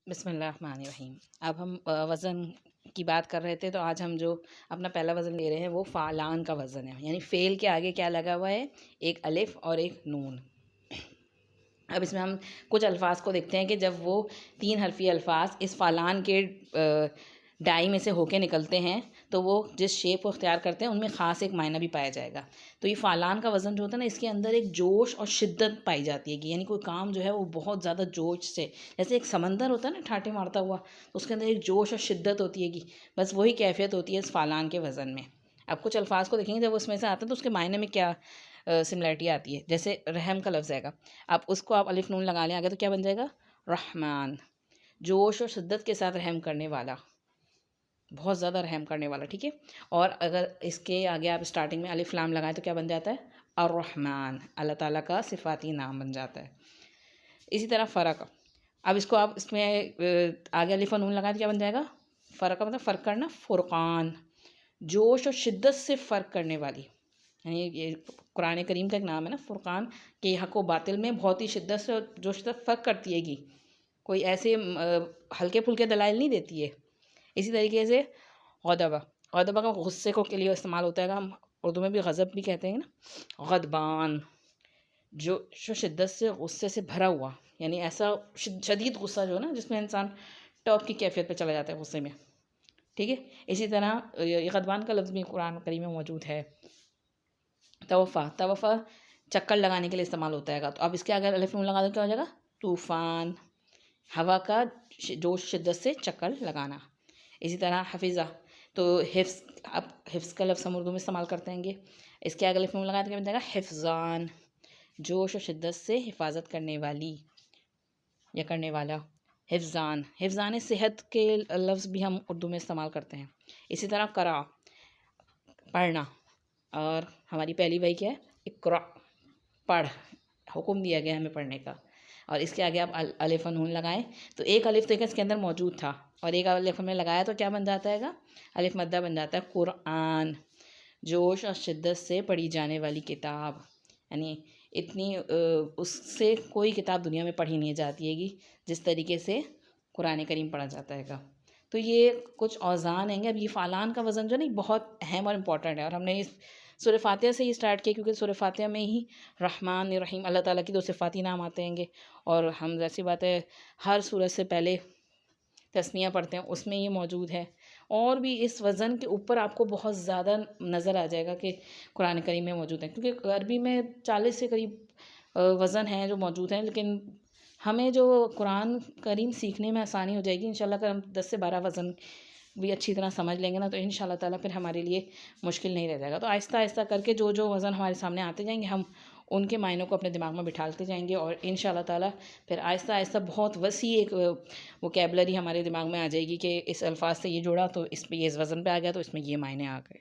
بسم اللہ الرحمن الرحیم۔ اب ہم وزن کی بات کر رہے تھے، تو آج ہم جو اپنا پہلا وزن لے رہے ہیں وہ فعلان کا وزن ہے، یعنی فعل کے آگے کیا لگا ہوا ہے، ایک الف اور ایک نون۔ اب اس میں ہم کچھ الفاظ کو دیکھتے ہیں کہ جب وہ 3 حرفی الفاظ اس فعلان کے ڈائی میں سے ہو کے نکلتے ہیں تو وہ جس شیپ کو اختیار کرتے ہیں ان میں خاص ایک معنی بھی پایا جائے گا۔ تو یہ فعلان کا وزن جو ہوتا ہے نا، اس کے اندر ایک جوش اور شدت پائی جاتی ہے کہ یعنی کوئی کام جو ہے وہ بہت زیادہ جوش سے، جیسے ایک سمندر ہوتا ہے نا ٹھاٹھے مارتا ہوا، تو اس کے اندر ایک جوش اور شدت ہوتی ہے کہ بس وہی کیفیت ہوتی ہے اس فعلان کے وزن میں۔ اب کچھ الفاظ کو دیکھیں گے، جب اس میں سے آتا ہے تو اس کے معنی میں کیا سملیرٹی آتی ہے۔ جیسے رحم کا لفظ آئے گا، اب اس کو آپ الف نون لگا لیں آگے تو کیا بن جائے گا، رحمان، جوش اور شدت کے ساتھ رحم کرنے والا، بہت زیادہ رحم کرنے والا، ٹھیک ہے۔ اور اگر اس کے آگے آپ اسٹارٹنگ میں الف لام لگائیں تو کیا بن جاتا ہے، الرحمن، اللہ تعالیٰ کا صفاتی نام بن جاتا ہے۔ اسی طرح فرق، اب اس کو آپ اس میں آگے الف و نون لگائیں تو کیا بن جائے گا، فرق کا مطلب فرق کرنا، فرقان، جوش اور شدت سے فرق کرنے والی، یعنی یہ قرآن کریم کا ایک نام ہے نا فرقان، کہ حق و باطل میں بہت ہی شدت سے اور جو شدت فرق کرتی ہے گی، کوئی ایسے ہلکے پھلکے دلائل نہیں دیتی ہے۔ اسی طریقے سے غضبہ، غضبہ کا غصے کو کے لیے استعمال ہوتا ہے، ہم اردو میں بھی غضب بھی کہتے ہیں نا، غضبان، جو شدت سے غصے سے بھرا ہوا، یعنی ایسا شدید غصہ جو ہے نا جس میں انسان ٹاپ کی کیفیت پہ چلا جاتا ہے غصے میں، ٹھیک ہے۔ اسی طرح یہ غضبان کا لفظ بھی قرآن کریم میں موجود ہے۔ توفع، توفع چکر لگانے کے لیے استعمال ہوتا ہے گا، تو اب اس کے اگر الف نون لگا دو کیا ہو جائے گا، طوفان، ہوا کا جوش شدت سے چکر لگانا۔ اسی طرح حفظہ، تو حفظ، اب حفظ کا لفظ ہم اردو میں استعمال کرتے ہیں گے، اس کے اگر الف نون لگائیں تو کیا بن جائے گا، حفظان، جوش و شدت سے حفاظت کرنے والی یا کرنے والا۔ حفظان، حفظان صحت کے لفظ بھی ہم اردو میں استعمال کرتے ہیں۔ اسی طرح قرأ، پڑھنا، اور ہماری پہلی وحی کیا ہے، اقرأ، پڑھ، حکم دیا گیا ہمیں پڑھنے کا، اور اس کے آگے آپ الف و نون لگائیں تو ایک الف تو اس کے اندر موجود تھا اور ایک الف ہم نے لگایا تو کیا بن جاتا ہے گا، الف مدہ بن جاتا ہے، قرآن، جوش اور شدت سے پڑھی جانے والی کتاب، یعنی اتنی اس سے کوئی کتاب دنیا میں پڑھی نہیں جاتی ہے گی جس طریقے سے قرآن کریم پڑھا جاتا ہے گا۔ تو یہ کچھ اوزان ہیں گے۔ اب یہ فعلان کا وزن جو ہے نا بہت اہم اور امپورٹنٹ ہے، اور ہم نے اس سورہ فاتحہ سے ہی اسٹارٹ کیا کیونکہ سورہ فاتحہ میں ہی رحمان الرحیم اللہ تعالیٰ کی 2 صفاتی نام آتے ہیں گے، اور ہم جیسی بات ہے ہر سورت سے پہلے تثنیہ پڑھتے ہیں، اس میں یہ موجود ہے۔ اور بھی اس وزن کے اوپر آپ کو بہت زیادہ نظر آ جائے گا کہ قرآن کریم میں موجود ہیں، کیونکہ عربی میں 40 سے قریب وزن ہیں جو موجود ہیں، لیکن ہمیں جو قرآن کریم سیکھنے میں آسانی ہو جائے گی انشاءاللہ۔ اگر ہم 10 سے 12 وزن بھی اچھی طرح سمجھ لیں گے نا تو انشاءاللہ تعالیٰ پھر ہمارے لیے مشکل نہیں رہ جائے گا۔ تو آہستہ آہستہ کر کے جو جو وزن ہمارے سامنے آتے جائیں گے ہم ان کے معنوں کو اپنے دماغ میں بٹھالتے جائیں گے، اور انشاءاللہ تعالیٰ پھر آہستہ آہستہ بہت وسیع ایک ووکیبلری ہمارے دماغ میں آ جائے گی کہ اس الفاظ سے یہ جوڑا تو اس پہ یہ وزن پہ آ گیا تو اس میں یہ معنی آ گئے۔